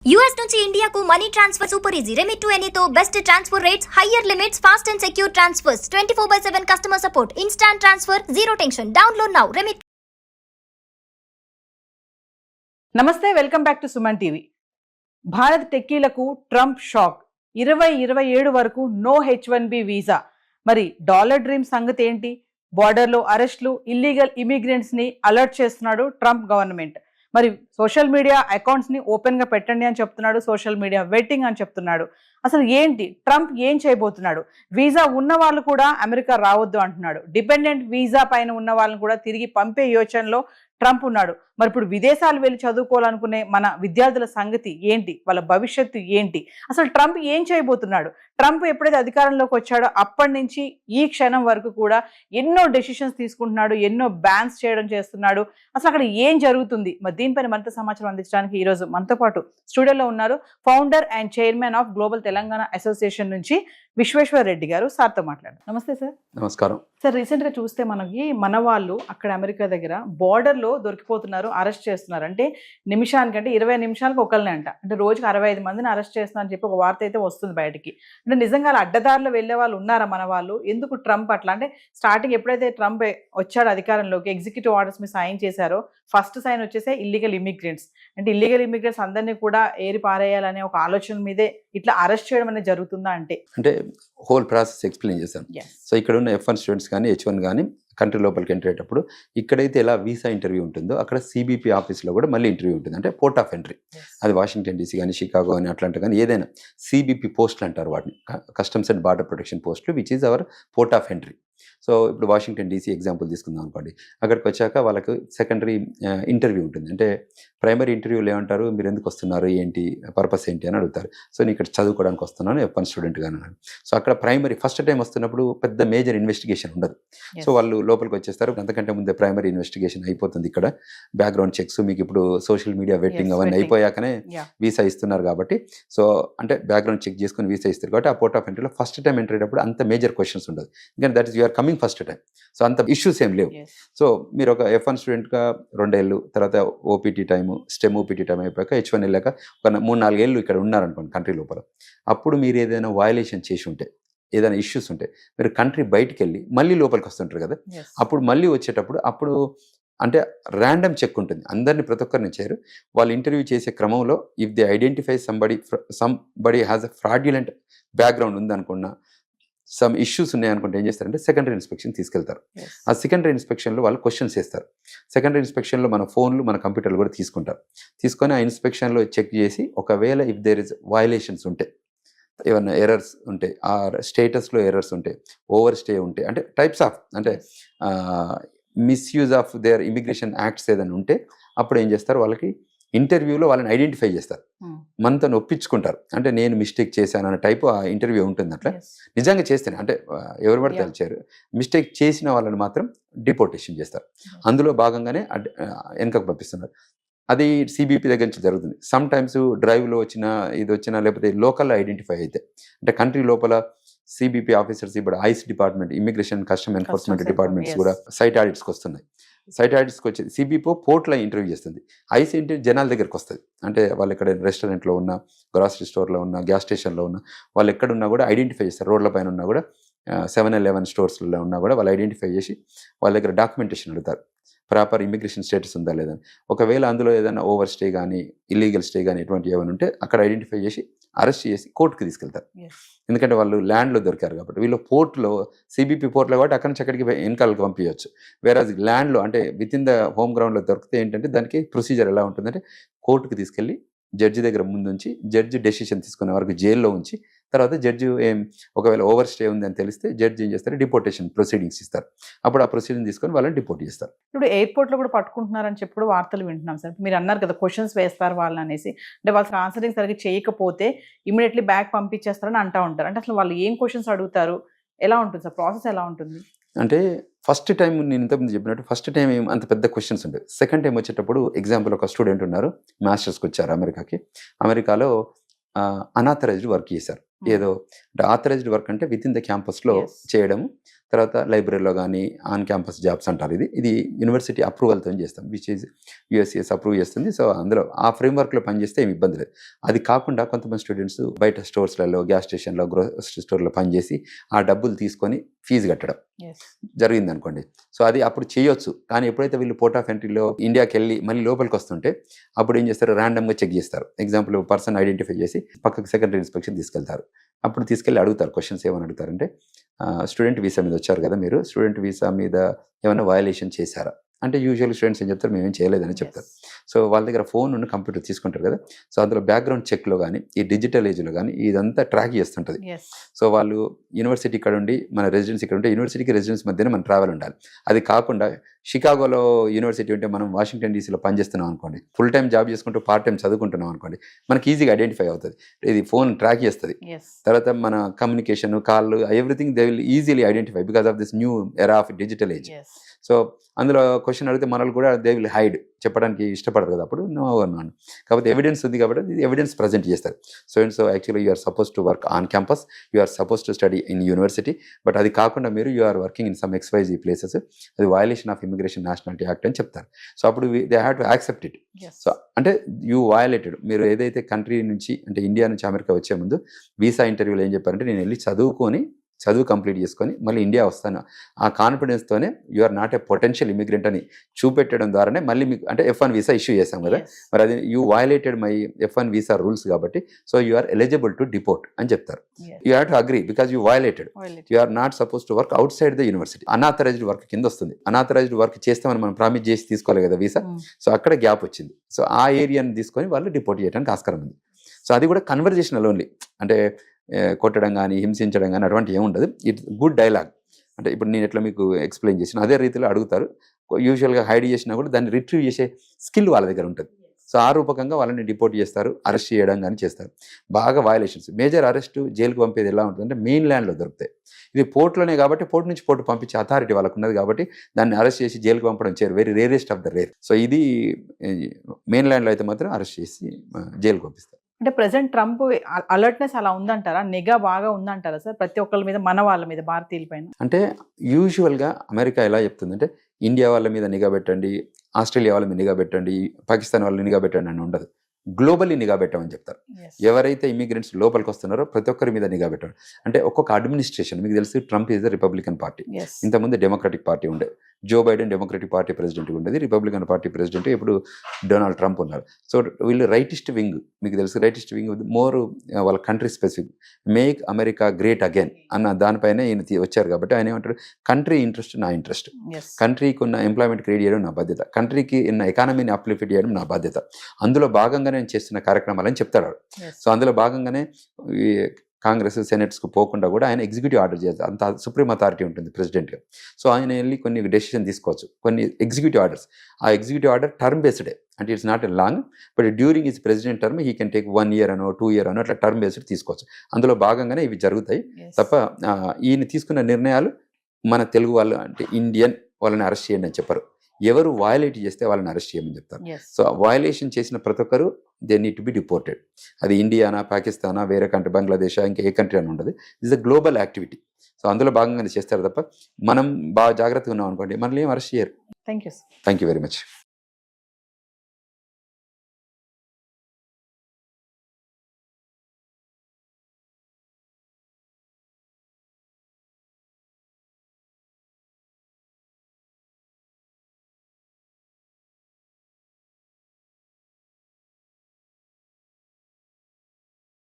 US నుంచి ఇండియాకు money transfer super easy. Remit to ఎనీతో best transfer rates, higher limits, fast and secure transfers, 24/7 customer support, instant transfer, zero tension. Download now Remit. నమస్తే, welcome back to Suman TV. Bharat టెక్కీలకు Trump shock. 2027 వరకు no H1B visa. మరి dollar dream సంగతి ఏంటి? బార్డర్లో అరెస్టులు, illegal immigrants ని alert చేస్తున్నాడు ట్రంప్ గవర్నమెంట్. మరి సోషల్ మీడియా అకౌంట్స్ ని ఓపెన్ గా పెట్టండి అని చెప్తున్నాడు, సోషల్ మీడియా వెట్టింగ్ అని చెప్తున్నాడు. అసలు ఏంటి ట్రంప్ ఏం చేయబోతున్నాడు? వీసా ఉన్న వాళ్ళు కూడా అమెరికా రావద్దు అంటున్నాడు. డిపెండెంట్ వీసా పైన ఉన్న వాళ్ళని కూడా తిరిగి పంపే యోచనలో ట్రంప్ ఉన్నాడు. మరి ఇప్పుడు విదేశాలు వెళ్ళి చదువుకోవాలనుకునే మన విద్యార్థుల సంగతి ఏంటి? వాళ్ళ భవిష్యత్తు ఏంటి? అసలు ట్రంప్ ఏం చేయబోతున్నాడు? ట్రంప్ ఎప్పుడైతే అధికారంలోకి వచ్చాడో అప్పటి నుంచి ఈ క్షణం వరకు కూడా ఎన్నో డెసిషన్స్ తీసుకుంటున్నాడు, ఎన్నో బ్యాన్స్ చేయడం చేస్తున్నాడు. అసలు అక్కడ ఏం జరుగుతుంది? మరి దీనిపైన మరింత సమాచారం అందించడానికి ఈరోజు మనతో పాటు స్టూడియోలో ఉన్నారు founder and chairman of global Telangana association నుంచి విశ్వేశ్వర్ రెడ్డి గారు. సార్తో మాట్లాడారు. నమస్తే సార్. నమస్కారం సార్. రీసెంట్ గా చూస్తే మనకి మన వాళ్ళు అక్కడ అమెరికా దగ్గర బార్డర్ లో దొరికిపోతున్నారు, అరెస్ట్ చేస్తున్నారు. అంటే నిమిషానికంటే 20 నిమిషాలకు ఒకళ్ళనే అంట. అంటే రోజుకి 65 మందిని అరెస్ట్ చేస్తున్నారు అని చెప్పి ఒక వార్త అయితే వస్తుంది బయటికి. అంటే నిజంగా అడ్డదారులు వెళ్లే వాళ్ళు ఉన్నారా మన వాళ్ళు? ఎందుకు ట్రంప్ అట్లా? అంటే స్టార్టింగ్ ఎప్పుడైతే ట్రంప్ వచ్చాడు అధికారంలోకి, ఎగ్జిక్యూటివ్ ఆర్డర్స్ మీద సైన్ చేశారో ఫస్ట్ సైన్ వచ్చేసే ఇల్లీగల్ ఇమిగ్రెంట్స్. అంటే ఇల్లీగల్ ఇమిగ్రెంట్స్ అందరినీ కూడా ఏరి పారేయాలనే ఒక ఆలోచన మీదే ఇట్లా అరెస్ట్ చేయడం అనేది జరుగుతుందా? అంటే హోల్ ప్రాసెస్ ఎక్స్ప్లెయిన్ చేశాను. సో ఇక్కడ ఉన్న F1 స్టూడెంట్స్ కానీ H1 కానీ కంట్రీ లోపలికి ఎంటర్ అయ్యేటప్పుడు ఇక్కడైతే ఎలా వీసా ఇంటర్వ్యూ ఉంటుందో అక్కడ CBP ఆఫీస్లో కూడా మళ్ళీ ఇంటర్వ్యూ ఉంటుంది. అంటే పోర్ట్ ఆఫ్ ఎంట్రీ. అది వాషింగ్టన్ DC కానీ షికాగో కానీ అట్లాంటి కానీ ఏదైనా CBP పోస్టులు అంటారు వాటిని, కస్టమ్స్ అండ్ బార్డర్ ప్రొటెక్షన్ పోస్టులు, which is our port of entry. So ఇప్పుడు వాషింగ్టన్ DC ఎగ్జాంపుల్ తీసుకుందాం అనుకోండి. అక్కడికి వచ్చాక వాళ్ళకు సెకండరీ ఇంటర్వ్యూ ఉంటుంది. అంటే ప్రైమరీ ఇంటర్వ్యూలు ఏమంటారు, మీరు ఎందుకు వస్తున్నారు, ఏంటి పర్పస్ ఏంటి అని అడుగుతారు. సో నేను ఇక్కడ చదువుకోవడానికి వస్తున్నాను, F1 స్టూడెంట్గా అన్నాను. సో అక్కడ ప్రైమరీ ఫస్ట్ టైం వస్తున్నప్పుడు పెద్ద మేజర్ ఇన్వెస్టిగేషన్ ఉండదు. సో వాళ్ళు లోపలికి వచ్చేస్తారు. అంతకంటే ముందే ప్రైమరీ ఇన్వెస్టిగేషన్ అయిపోతుంది. ఇక్కడ బ్యాక్గ్రౌండ్ చెక్స్, మీకు ఇప్పుడు సోషల్ మీడియా వెట్టింగ్ అవన్నీ అయిపోయాకనే వీసా ఇస్తున్నారు కాబట్టి, సో అంటే బ్యాక్గ్రౌండ్ చెక్ చేసుకుని వీసా ఇస్తారు కాబట్టి ఆ పోర్ట్ ఆఫ్ ఎంట్రీలో ఫస్ట్ టైం ఎంటర్ అయ్యేటప్పుడు అంత మేజర్ క్వశ్చన్స్ ఉండదు. ఎందుకంటే that is you are coming first time. So అంత ఇష్యూస్ ఏం లేవు. సో మీరు ఒక F1 స్టూడెంట్గా 2 ఏళ్ళు, తర్వాత OPT time, stem OPT time అయిపోయాక H1 వెళ్ళాక ఒక 3-4 ఏళ్ళు ఇక్కడ ఉన్నారనుకోండి కంట్రీ లోపల. అప్పుడు మీరు ఏదైనా వయలేషన్ చేసి ఉంటే, ఏదైనా ఇష్యూస్ ఉంటే మీరు కంట్రీ బయటికి వెళ్ళి మళ్ళీ లోపలికి వస్తుంటారు కదా, అప్పుడు మళ్ళీ వచ్చేటప్పుడు అప్పుడు అంటే ర్యాండమ్ చెక్ ఉంటుంది. అందరినీ ప్రతి ఒక్కరిని చేయరు. వాళ్ళు ఇంటర్వ్యూ చేసే క్రమంలో if they identify somebody has a fraudulent background ఉందనుకున్నా, సమ్ ఇష్యూస్ ఉన్నాయనుకుంటే ఏం చేస్తారంటే సెకండరీ ఇన్స్పెక్షన్ తీసుకెళ్తారు. ఆ సెకండరీ ఇన్స్పెక్షన్లో వాళ్ళు క్వశ్చన్స్ చేస్తారు. సెకండరీ ఇన్స్పెక్షన్లో మన ఫోన్లు, మన కంప్యూటర్లు కూడా తీసుకుంటారు. తీసుకొని ఆ ఇన్స్పెక్షన్లో చెక్ చేసి ఒకవేళ ఇఫ్ దేర్ ఇస్ వయలేషన్స్ ఉంటే, ఏమన్నా ఎర్రర్స్ ఉంటే, ఆ స్టేటస్లో ఎర్రర్స్ ఉంటే, ఓవర్ స్టే ఉంటే, అంటే టైప్స్ ఆఫ్ అంటే misuse of their immigration acts ఏదైనా ఉంటే అప్పుడు ఏం చేస్తారు, వాళ్ళకి ఇంటర్వ్యూలో వాళ్ళని ఐడెంటిఫై చేస్తారు, మనతో ఒప్పించుకుంటారు. అంటే నేను మిస్టేక్ చేశాను అనే టైపు ఆ ఇంటర్వ్యూ ఉంటుంది. అట్లా నిజంగా చేస్తేనే, అంటే ఎవరు పడితే వచ్చారు, మిస్టేక్ చేసిన వాళ్ళని మాత్రం డిపోర్టేషన్ చేస్తారు. అందులో భాగంగానే వెనకకు పంపిస్తున్నారు. అది CBP దగ్గర నుంచి జరుగుతుంది. సమ్ టైమ్స్ డ్రైవ్లో వచ్చినా, ఇది వచ్చినా, లేకపోతే లోకల్లో ఐడెంటిఫై అయితే, అంటే కంట్రీ లోపల CBP ఆఫీసర్స్ ఇప్పుడు ice department, immigration custom enforcement departments కూడా సైట్ ఆడిట్స్కి వస్తున్నాయి. సైట్ ఆడిట్స్కి వచ్చేది CBP పోర్ట్లో ఇంటర్వ్యూ చేస్తుంది. ఐస్ ఏంటి, జనాల దగ్గరికి వస్తుంది. అంటే వాళ్ళు ఎక్కడ రెస్టారెంట్లో ఉన్న, గ్రాసరీ స్టోర్లో ఉన్న, గ్యాస్ స్టేషన్లో ఉన్న, వాళ్ళు ఎక్కడున్నా కూడా ఐడెంటిఫై చేస్తారు. రోడ్ల పైన ఉన్నా కూడా, 7-11 స్టోర్స్లో ఉన్నా కూడా వాళ్ళు ఐడెంటిఫై చేసి వాళ్ళ దగ్గర డాక్యుమెంటేషన్ అడుగుతారు, ప్రాపర్ ఇమిగ్రేషన్ స్టేటస్ ఉందా లేదని. ఒకవేళ అందులో ఏదైనా ఓవర్ స్టే కానీ, ఇల్లీగల్ స్టే కానీ ఎటువంటి ఏమైనా ఉంటే అక్కడ ఐడెంటిఫై చేసి అరెస్ట్ చేసి కోర్టుకి తీసుకెళ్తారు. ఎందుకంటే వాళ్ళు ల్యాండ్లో దొరికారు కాబట్టి. వీళ్ళు పోర్ట్లో, CBP పోర్ట్లో కాబట్టి అక్కడి నుంచి అక్కడికి వెనకాలకు పంపించవచ్చు. వేరే ల్యాండ్లో అంటే విత్ ఇన్ ద హోమ్ గ్రౌండ్లో దొరికితే ఏంటంటే దానికి ప్రొసీజర్ ఎలా ఉంటుందంటే, కోర్టుకి తీసుకెళ్ళి జడ్జి దగ్గర ముందుంచి, జడ్జి డెసిషన్ తీసుకునే వరకు జైల్లో ఉంచి, తర్వాత జడ్జి ఒకవేళ ఓవర్ స్టే ఉంది అని తెలిస్తే జడ్జి ఏం చేస్తారు, డిపోర్టేషన్ ప్రొసీడింగ్స్ ఇస్తారు. అప్పుడు ఆ ప్రొసీడింగ్ తీసుకొని వాళ్ళని డిపోర్ట్ చేస్తారు. ఇప్పుడు ఎయిర్పోర్ట్లో కూడా పట్టుకుంటున్నారని చెప్పి వార్తలు వింటున్నాం సార్. మీరు అన్నారు కదా క్వశ్చన్స్ వేస్తారు వాళ్ళు అనేసి, అంటే వాళ్ళకి ఆన్సరింగ్ సరిగ్గా చేయకపోతే ఇమీడియట్లీ బ్యాక్ పంపించేస్తారని అంటూ ఉంటారు. అంటే అసలు వాళ్ళు ఏం క్వశ్చన్స్ అడుగుతారు, ఎలా ఉంటుంది సార్, ప్రాసెస్ ఎలా ఉంటుంది? అంటే ఫస్ట్ టైం నేను ఇంతకుముందు చెప్పినట్టు ఫస్ట్ టైం ఏం అంత పెద్ద క్వశ్చన్స్ ఉండేవి. సెకండ్ టైం వచ్చేటప్పుడు ఎగ్జాంపుల్ ఒక స్టూడెంట్ ఉన్నారు, మాస్టర్స్కి వచ్చారు అమెరికాకి. అమెరికాలో అనాథరైజ్డ్ వర్క్ చేశారు. ఏదో అంటే ఆథరైజ్డ్ వర్క్ అంటే విత్ ఇన్ ద క్యాంపస్లో చేయడము, తర్వాత లైబ్రరీలో కానీ ఆన్ క్యాంపస్ జాబ్స్ అంటారు. ఇది యూనివర్సిటీ అప్రూవల్తో చేస్తాం, విచ్ ఈజ్ యూఎస్సిఎస్ అప్రూవ్ చేస్తుంది. సో అందులో ఆ ఫ్రేమ్వర్క్లో పనిచేస్తే ఏమి ఇబ్బంది లేదు. అది కాకుండా కొంతమంది స్టూడెంట్స్ బయట స్టోర్స్లలో, గ్యాస్ స్టేషన్లో, గ్రోసరీ స్టోర్లో పనిచేసి ఆ డబ్బులు తీసుకొని ఫీజు కట్టడం జరిగింది అనుకోండి. సో అది అప్పుడు చేయొచ్చు. కానీ ఎప్పుడైతే వీళ్ళు పోర్ట్ ఆఫ్ ఎంట్రీలో ఇండియాకి వెళ్ళి మళ్ళీ లోపలికి వస్తుంటే అప్పుడు ఏం చేస్తారు, ర్యాండమ్గా చెక్ చేస్తారు. ఎగ్జాంపుల్ పర్సన్ ఐడెంటిఫై చేసి పక్కకు సెకండరీ ఇన్స్పెక్షన్ తీసుకెళ్తారు. అప్పుడు తీసుకెళ్ళి అడుగుతారు, క్వశ్చన్స్ ఏమని అడుగుతారంటే, స్టూడెంట్ వీసా మీద వచ్చారు కదా మీరు, స్టూడెంట్ వీసా మీద ఏమైనా వయలేషన్ చేశారా అంటే యూజువల్ స్టూడెంట్స్ ఏం చెప్తారు, మేమేం చేయలేదని చెప్తారు. సో వాళ్ళ దగ్గర ఫోన్ ఉన్న కంప్యూటర్ తీసుకుంటారు కదా, సో అందులో బ్యాక్గ్రౌండ్ చెక్లో కానీ ఈ డిజిటల్ ఏజ్లో కానీ ఇదంతా ట్రాక్ చేస్తుంటుంది. సో వాళ్ళు యూనివర్సిటీ ఇక్కడ ఉండి మన రెసిడెన్స్ ఇక్కడ ఉంటే యూనివర్సిటీకి రెసిడెన్స్ మధ్యనే మన ట్రావెల్ ఉండాలి. అది కాకుండా షికాగోలో యూనివర్సిటీ ఉంటే మనం వాషింగ్టన్ డీసీలో పనిచేస్తున్నాం అనుకోండి, ఫుల్ టైం జాబ్ చేసుకుంటూ పార్ట్ టైం చదువుకుంటున్నాం అనుకోండి, మనకి ఈజీగా ఐడెంటిఫై అవుతుంది. ఇది ఫోన్ ట్రాక్ చేస్తుంది. తర్వాత మన communication, call, everything they will easily identify because of this new era of digital age. So అందులో క్వశ్చన్ అడిగితే మనల్ని కూడా దే విల్ హైడ్, చెప్పడానికి ఇష్టపడరు కదా. అప్పుడు నో అన్నాను. కాకపోతే ఎవిడెన్స్ ఉంది కాబట్టి ఇది ఎవిడెన్స్ ప్రజెంట్ చేస్తారు. So actually you are suppose to work on campus, you are suppose to study in university, but అది కాకుండా మీరు you are working in some XYZ places, అది violation of immigration nationality act అని చెప్తారు. So అప్పుడు they have to accept it. So అంటే you violated. మీరు ఏదైతే కంట్రీ నుంచి అంటే ఇండియా నుంచి అమెరికా వచ్చే ముందు వీసా ఇంటర్వ్యూలో ఏం చెప్పారంటే, నేను వెళ్ళి చదువు కంప్లీట్ చేసుకొని మళ్ళీ ఇండియా వస్తాను, ఆ కాన్ఫిడెన్స్తోనే you are not a potential immigrant అని చూపెట్టడం ద్వారానే మళ్ళీ మీకు అంటే F1 వీసా ఇష్యూ చేశాం కదా, మరి అది you violated my F1 visa rules కాబట్టి so you are eligible to deport అని చెప్తారు. You have to agree because you violated. You are not suppose to work outside the university. Unauthorised work కింద వస్తుంది. Unauthorised work చేస్తామని మనం promise చేసి తీసుకోవాలి కదా వీసా. సో అక్కడ గ్యాప్ వచ్చింది. సో ఆ ఏరియాని తీసుకొని వాళ్ళు డిపోర్ట్ చేయడానికి ఆస్కారం ఉంది. సో అది కూడా కన్వర్జేషనల్ ఓన్లీ, అంటే కొట్టడం కానీ హింసించడం కానీ అటువంటి ఏముండదు. It's good dialogue. అంటే ఇప్పుడు నేను ఎట్లా మీకు ఎక్స్ప్లెయిన్ చేసిన అదే రీతిలో అడుగుతారు. యూజువల్గా హైడ్ చేసినా కూడా దాన్ని రిట్రీవ్ చేసే స్కిల్ వాళ్ళ దగ్గర ఉంటుంది. సో ఆ రూపకంగా వాళ్ళని డిపోర్ట్ చేస్తారు, అరెస్ట్ చేయడం కానీ చేస్తారు. బాగా వయలేషన్స్, మేజర్ అరెస్ట్, జైలుకు పంపేది ఎలా ఉంటుంది అంటే మెయిన్ ల్యాండ్లో దొరుకుతాయి. ఇది పోర్ట్లోనే కాబట్టి పోర్ట్ నుంచి పోర్ట్ పంపించే అథారిటీ వాళ్ళకు ఉన్నది కాబట్టి దాన్ని అరెస్ట్ చేసి జైలుకు పంపడం very rarest of the rare. So ఇది మెయిన్ ల్యాండ్లో అయితే మాత్రం అరెస్ట్ చేసి జైలుకు పంపిస్తారు. అంటే ప్రెసెంట్ ట్రంప్ అలర్ట్నెస్ అలా ఉందంటారా, నిఘా బాగా ఉందంటారా సార్ ప్రతి ఒక్కరి మీద, మన వాళ్ళ మీద, భారతీయుల పైన? అంటే యూజువల్గా అమెరికా ఎలా చెప్తుందంటే ఇండియా వాళ్ళ మీద నిఘా పెట్టండి, ఆస్ట్రేలియా వాళ్ళ మీద నిఘా పెట్టండి, పాకిస్తాన్ వాళ్ళ నిఘా పెట్టండి అని ఉండదు. గ్లోబల్లీ నిఘా పెట్టమని చెప్తారు. ఎవరైతే ఇమిగ్రెంట్స్ లోపలికి వస్తున్నారో ప్రతి ఒక్కరి మీద నిఘా పెట్టండి. అంటే ఒక్కొక్క అడ్మినిస్ట్రేషన్, మీకు తెలుసు Trump is the Republican party, ఇంతకుముందు డెమోక్రటిక్ పార్టీ ఉండే, Joe Biden Democratic party president ఉండేది, రిపబ్లికన్ పార్టీ ప్రెసిడెంట్ ఇప్పుడు డొనాల్డ్ ట్రంప్ ఉన్నారు. సో వీళ్ళు రైటిస్ట్ వింగ్, మీకు తెలుసు రైటిస్ట్ వింగ్ మోర్ వాళ్ళ country specific, make America great again అన్న దానిపైన ఈయన వచ్చారు. కాబట్టి ఆయన ఏమంటారు, కంట్రీ ఇంట్రెస్ట్ నా ఇంట్రెస్ట్, కంట్రీకి ఉన్న ఎంప్లాయ్మెంట్ క్రియేట్ చేయడం నా బాధ్యత, కంట్రీకి ఉన్న ఎకానమీని అప్లిఫ్ట్ చేయడం నా బాధ్యత, అందులో భాగంగా నేను చేస్తున్న కార్యక్రమాలని చెప్తాడు. సో అందులో భాగంగానే కాంగ్రెస్ సెనెట్స్కు పోకుండా కూడా ఆయన ఎగ్జిక్యూటివ్ ఆర్డర్ చేయాలి. అంత సుప్రీం అథారిటీ ఉంటుంది ప్రెసిడెంట్గా. సో ఆయన వెళ్ళి కొన్ని డెసిషన్ తీసుకోవచ్చు, కొన్ని ఎగ్జిక్యూటివ్ ఆర్డర్స్. ఆ ఎగ్జిక్యూటివ్ ఆర్డర్ టర్మ్ బేస్డే, అంటే it's not a long, but during his president term he can take 1 year అనో 2 year అనో అట్లా టర్మ్ బేస్డ్ తీసుకోవచ్చు. అందులో భాగంగానే ఇవి జరుగుతాయి తప్ప ఈయన తీసుకున్న నిర్ణయాలు మన తెలుగు వాళ్ళు అంటే ఇండియన్ వాళ్ళని అరెస్ట్ చేయండి అని చెప్పరు. ఎవరు వయలేట్ చేస్తే వాళ్ళని అరెస్ట్ చేయమని చెప్తారు. సో వయలేషన్ చేసిన ప్రతి ఒక్కరు they need to be deported. అది ఇండియానా, పాకిస్తానా, వేరే కంట్రీ, బంగ్లాదేశ్, ఇంకా ఏ కంట్రీ అని ఉండదు. It's a global activity. So అందులో భాగంగానే చేస్తారు తప్ప మనం బాగా జాగ్రత్తగా ఉన్నాం అనుకోండి మనల్ని ఏం అరెస్ట్ చేయరు. Thank you thank you very much.